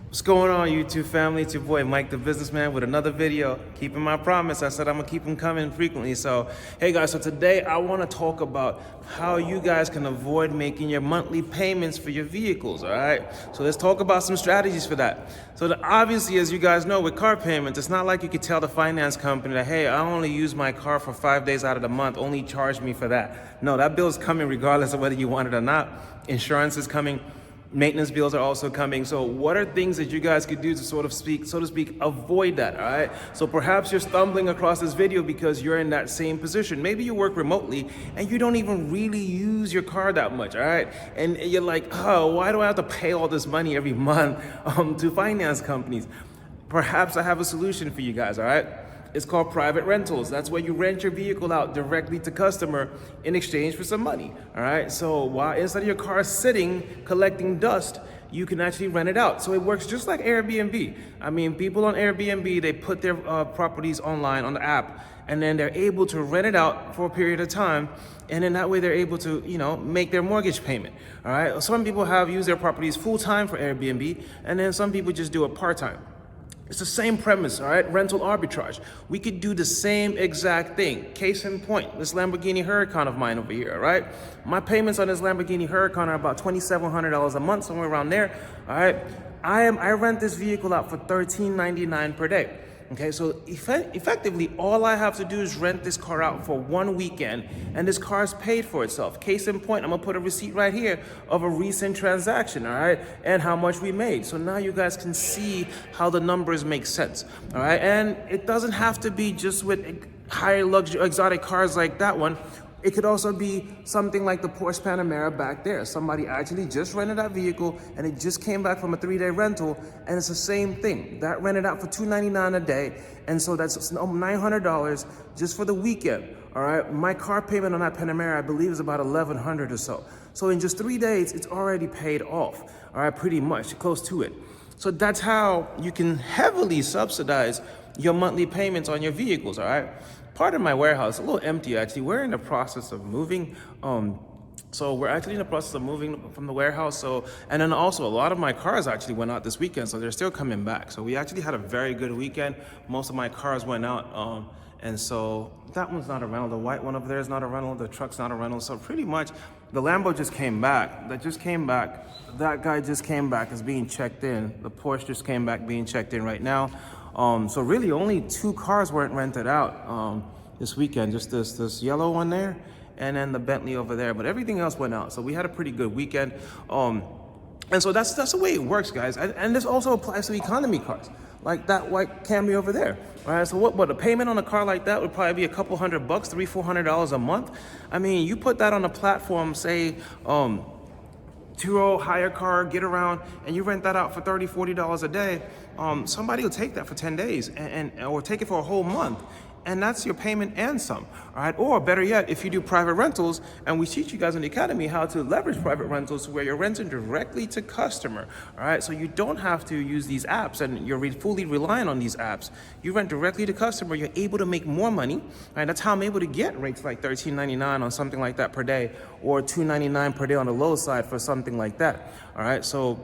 What's going on, YouTube family? It's your boy Mike the Businessman with another video. Keeping my promise. I said I'm gonna keep them coming frequently. So hey guys, so today I want to talk about how you guys can avoid making your monthly payments for your vehicles. All right, so let's talk about some strategies for that. So obviously, as you guys know, with car payments, it's not like you could tell the finance company that, hey, I only use my car for 5 days out of the month, only charge me for that. No, that bill's coming regardless of whether you want it or not. Insurance is coming. Maintenance bills are also coming. So what are things that you guys could do to so to speak, avoid that, all right? So perhaps you're stumbling across this video because you're in that same position. Maybe you work remotely and you don't even really use your car that much, all right? And you're like, oh, why do I have to pay all this money every month to finance companies? Perhaps I have a solution for you guys, all right? It's called private rentals. That's where you rent your vehicle out directly to customer in exchange for some money. All right. So while instead of your car sitting collecting dust, you can actually rent it out. So it works just like Airbnb. I mean, people on Airbnb, they put their properties online on the app, and then they're able to rent it out for a period of time. And then that way they're able to, make their mortgage payment. All right. Some people have used their properties full time for Airbnb, and then some people just do it part time. It's the same premise, all right? Rental arbitrage. We could do the same exact thing. Case in point, this Lamborghini Huracan of mine over here, all right? My payments on this Lamborghini Huracan are about $2,700 a month, somewhere around there, all right? I rent this vehicle out for $13.99 per day. Okay, so effectively, all I have to do is rent this car out for 1 weekend, and this car is paid for itself. Case in point, I'm gonna put a receipt right here of a recent transaction, all right, and how much we made. So now you guys can see how the numbers make sense, all right? And it doesn't have to be just with higher luxury, exotic cars like that one. It could also be something like the Porsche Panamera back there. Somebody actually just rented that vehicle and it just came back from a 3-day rental, and it's the same thing. That rented out for $299 a day, and so that's $900 just for the weekend. All right, my car payment on that Panamera, I believe, is about $1,100 or so. So in just 3 days, it's already paid off. All right, pretty much close to it. So that's how you can heavily subsidize your monthly payments on your vehicles. All right. Part of my warehouse, a little empty actually. We're in the process of moving. So we're actually in the process of moving from the warehouse. So, and then also a lot of my cars actually went out this weekend, so they're still coming back. So we actually had a very good weekend. Most of my cars went out. And so that one's not a rental. The white one over there is not a rental. The truck's not a rental. So pretty much the Lambo just came back. That just came back. That guy just came back as being checked in. The Porsche just came back being checked in right now. So really only 2 cars weren't rented out this weekend, just this yellow one there and then the Bentley over there, but everything else went out. So we had a pretty good weekend. And so that's the way it works, guys. And this also applies to economy cars, like that white Camry over there. All right, so what a payment on a car like that would probably be a couple $100, $300-400 a month. I mean, you put that on a platform, say, Turo, hire car, get around, and you rent that out for $30-40 a day. Somebody will take that for 10 days or take it for a whole month. And that's your payment and some, all right? Or better yet, if you do private rentals, and we teach you guys in the academy how to leverage private rentals where you're renting directly to customer, all right? So you don't have to use these apps and you're fully reliant on these apps. You rent directly to customer, you're able to make more money, right? That's how I'm able to get rates like $13.99 on something like that per day, or $2.99 per day on the low side for something like that, all right? So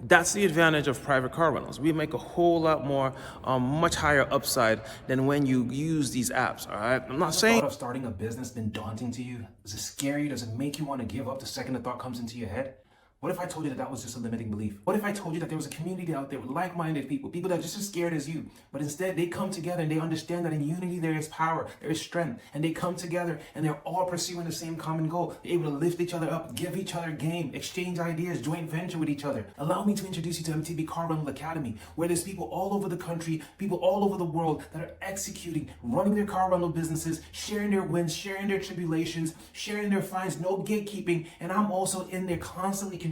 that's the advantage of private car rentals. We make a whole lot more, much higher upside than when you use these apps, all right? I'm not saying... Thought of starting a business been daunting to you? Does it scare you? Does it make you want to give up the second the thought comes into your head? What if I told you that that was just a limiting belief? What if I told you that there was a community out there with like-minded people that are just as scared as you, but instead they come together and they understand that in unity there is power, there is strength, and they come together and they're all pursuing the same common goal. They're able to lift each other up, give each other game, exchange ideas, joint venture with each other. Allow me to introduce you to MTB Car Rental Academy, where there's people all over the country, people all over the world that are executing, running their car rental businesses, sharing their wins, sharing their tribulations, sharing their finds, no gatekeeping, and I'm also in there constantly contributing.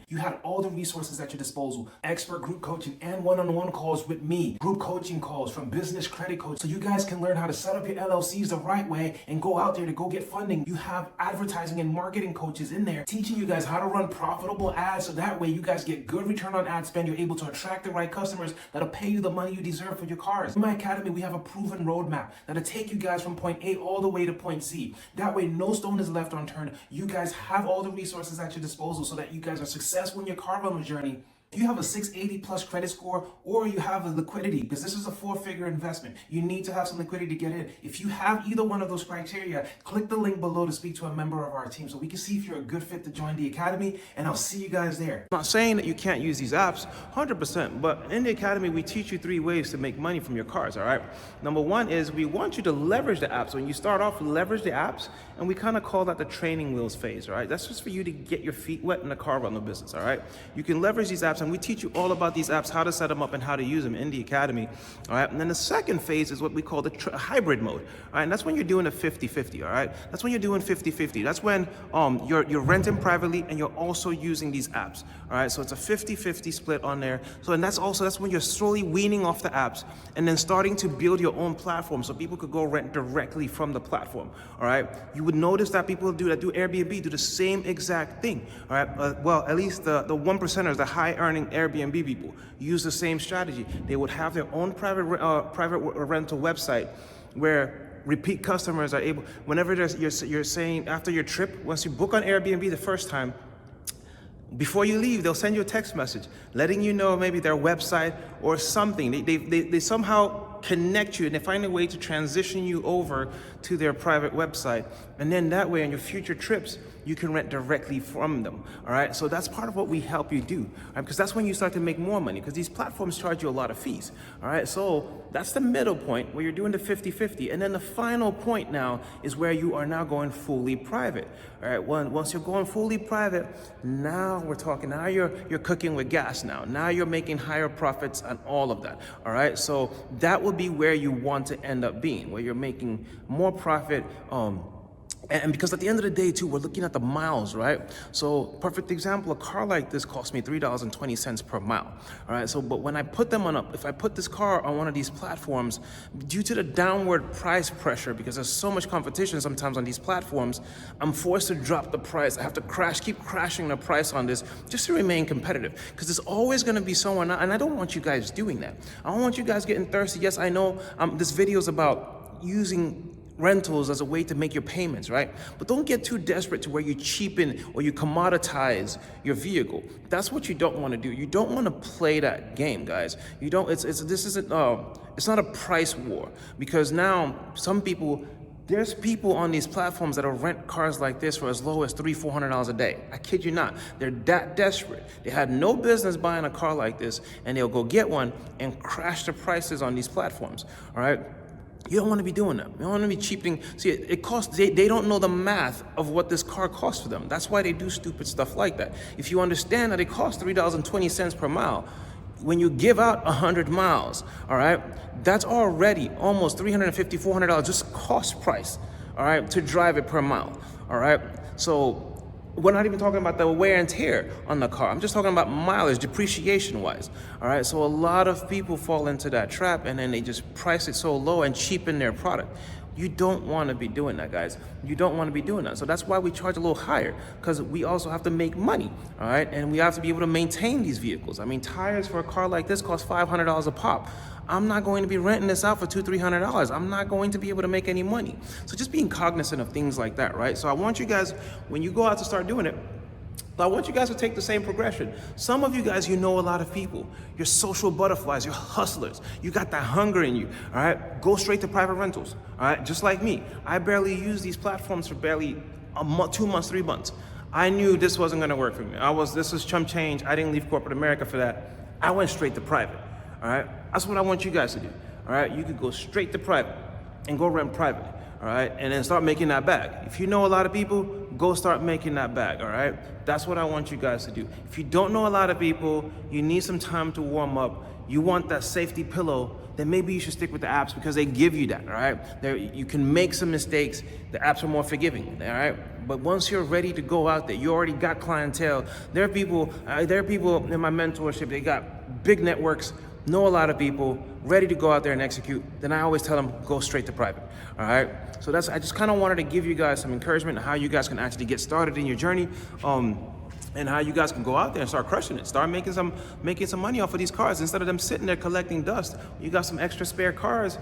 You have all the resources at your disposal. Expert group coaching and one-on-one calls with me. Group coaching calls from business credit coach. So you guys can learn how to set up your LLCs the right way and go out there to go get funding. You have advertising and marketing coaches in there teaching you guys how to run profitable ads, so that way you guys get good return on ad spend. You're able to attract the right customers that'll pay you the money you deserve for your cars. In my academy, we have a proven roadmap that'll take you guys from point A all the way to point C. That way, no stone is left unturned. You guys have all the resources at your disposal so that you guys are successful in your car rental journey You have a 680 plus credit score, or you have a liquidity, because this is a 4-figure investment. You need to have some liquidity to get in. If you have either one of those criteria, click the link below to speak to a member of our team so we can see if you're a good fit to join the academy, and I'll see you guys there. I'm not saying that you can't use these apps 100%, but in the academy, we teach you 3 ways to make money from your cars, all right? Number 1 is we want you to leverage the apps. When you start off, leverage the apps, and we kind of call that the training wheels phase, all right? That's just for you to get your feet wet in the car rental business, all right? You can leverage these apps, and we teach you all about these apps, how to set them up and how to use them in the academy, all right? And then the second phase is what we call the hybrid mode, all right? And that's when you're doing a 50-50, all right? That's when you're doing 50-50. That's when you're renting privately and you're also using these apps, all right? So it's a 50-50 split on there. So, and that's when you're slowly weaning off the apps and then starting to build your own platform so people could go rent directly from the platform, all right? You would notice that people that do Airbnb do the same exact thing, all right? Well, at least the 1%ers, the high earning Airbnb people use the same strategy. They would have their own private rental website where repeat customers are able, whenever you're saying after your trip, once you book on Airbnb the first time, before you leave, they'll send you a text message letting you know maybe their website or something. They somehow connect you and they find a way to transition you over to their private website. And then that way on your future trips, you can rent directly from them, all right? So that's part of what we help you do, right? Because that's when you start to make more money, because these platforms charge you a lot of fees, all right? So that's the middle point where you're doing the 50-50. And then the final point now is where you are now going fully private, all right? Once you're going fully private, now we're talking, now you're cooking with gas now. Now you're making higher profits on all of that, all right? So that will be where you want to end up being, where you're making more profit, and because at the end of the day too, we're looking at the miles, right? So perfect example, a car like this cost me $3.20 per mile, all right? So, but when I put them if I put this car on one of these platforms, due to the downward price pressure, because there's so much competition sometimes on these platforms, I'm forced to drop the price. I have to keep crashing the price on this just to remain competitive, because there's always gonna be someone, and I don't want you guys doing that. I don't want you guys getting thirsty. Yes, I know this video is about using rentals as a way to make your payments, right? But don't get too desperate to where you cheapen or you commoditize your vehicle. That's what you don't want to do. You don't want to play that game, guys. You don't. It's not a price war, because now there's people on these platforms that'll rent cars like this for as low as $300-400 a day. I kid you not. They're that desperate. They had no business buying a car like this, and they'll go get one and crash the prices on these platforms, all right? You don't want to be doing that. You don't want to be cheapening. See, it costs, they don't know the math of what this car costs for them. That's why they do stupid stuff like that. If you understand that it costs $3.20 per mile, when you give out 100 miles, all right, that's already almost $350-400 just cost price, all right, to drive it per mile, all right? So we're not even talking about the wear and tear on the car. I'm just talking about mileage, depreciation-wise, all right? So a lot of people fall into that trap, and then they just price it so low and cheapen their product. You don't want to be doing that, guys. You don't want to be doing that. So that's why we charge a little higher, because we also have to make money, all right? And we have to be able to maintain these vehicles. I mean, tires for a car like this cost $500 a pop. I'm not going to be renting this out for $200-300. I'm not going to be able to make any money. So just being cognizant of things like that, right? So I want you guys, when you go out to start doing it, I want you guys to take the same progression. Some of you guys, you know a lot of people. You're social butterflies, you're hustlers. You got that hunger in you, all right? Go straight to private rentals, all right? Just like me. I barely use these platforms for barely a month, 2 months, 3 months. I knew this wasn't gonna work for me. This was chump change. I didn't leave corporate America for that. I went straight to private, all right? That's what I want you guys to do, all right? You could go straight to private and go rent privately, all right? And then start making that bag. If you know a lot of people, go start making that bag, all right? That's what I want you guys to do. If you don't know a lot of people, you need some time to warm up, you want that safety pillow, then maybe you should stick with the apps, because they give you that, all right? You can make some mistakes. The apps are more forgiving, all right? But once you're ready to go out there, you already got clientele. There are people in my mentorship, they got big networks, know a lot of people, ready to go out there and execute. Then I always tell them, go straight to private, all right? So I just kind of wanted to give you guys some encouragement on how you guys can actually get started in your journey. and how you guys can go out there and start crushing it. Start making some money off of these cars instead of them sitting there collecting dust. You got some extra spare cars.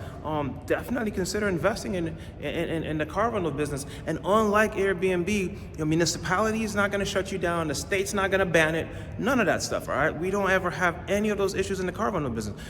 Definitely consider investing in the car rental business. And unlike Airbnb, your municipality is not going to shut you down. The state's not going to ban it. None of that stuff. All right. We don't ever have any of those issues in the car rental business.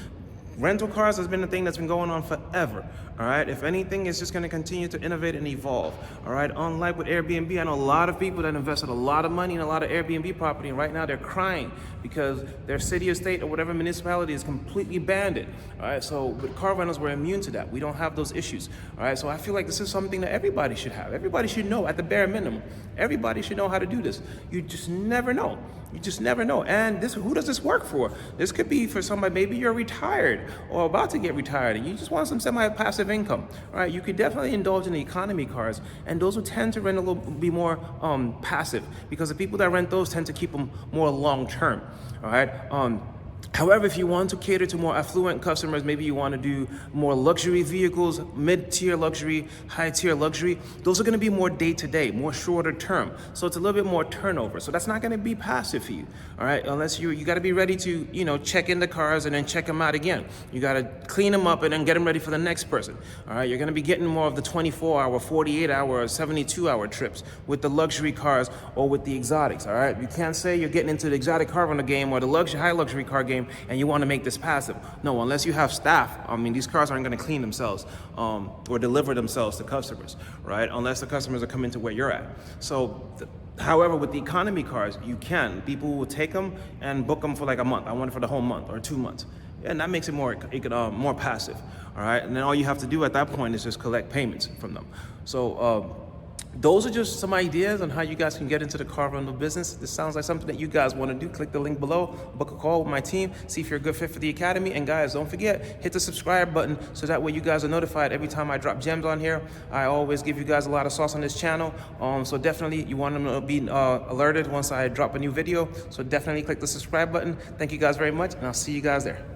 Rental cars has been a thing that's been going on forever, all right? If anything, it's just gonna continue to innovate and evolve, all right? Unlike with Airbnb, I know a lot of people that invested a lot of money in a lot of Airbnb property, and right now they're crying because their city or state or whatever municipality is completely banned it, all right? So with car rentals, we're immune to that. We don't have those issues, all right? So I feel like this is something that everybody should have. Everybody should know at the bare minimum. Everybody should know how to do this. You just never know. You just never know. And who does this work for? This could be for somebody, maybe you're retired or about to get retired and you just want some semi-passive income. All right, you could definitely indulge in the economy cars, and those will tend to rent be more passive, because the people that rent those tend to keep them more long-term. All right. However, if you want to cater to more affluent customers, maybe you want to do more luxury vehicles, mid-tier luxury, high-tier luxury, those are going to be more day-to-day, more shorter term. So it's a little bit more turnover. So that's not going to be passive for you, all right? Unless you got to be ready to, check in the cars and then check them out again. You got to clean them up and then get them ready for the next person, all right? You're going to be getting more of the 24-hour, 48-hour, or 72-hour trips with the luxury cars or with the exotics, all right? You can't say you're getting into the exotic car rental game or the high luxury car game and you want to make this passive. No, unless you have staff. I mean, these cars aren't going to clean themselves or deliver themselves to customers, right? Unless the customers are coming to where you're at. So, however, with the economy cars, you can. People will take them and book them for like a month. I want it for the whole month or 2 months. And that makes it more passive, all right? And then all you have to do at that point is just collect payments from them. So, those are just some ideas on how you guys can get into the car rental business. This sounds like something that you guys want to do. Click the link below, book a call with my team, see if you're a good fit for the academy. And guys, don't forget, hit the subscribe button so that way you guys are notified every time I drop gems on here. I always give you guys a lot of sauce on this channel. So definitely you want them to be alerted once I drop a new video. So definitely click the subscribe button. Thank you guys very much, and I'll see you guys there.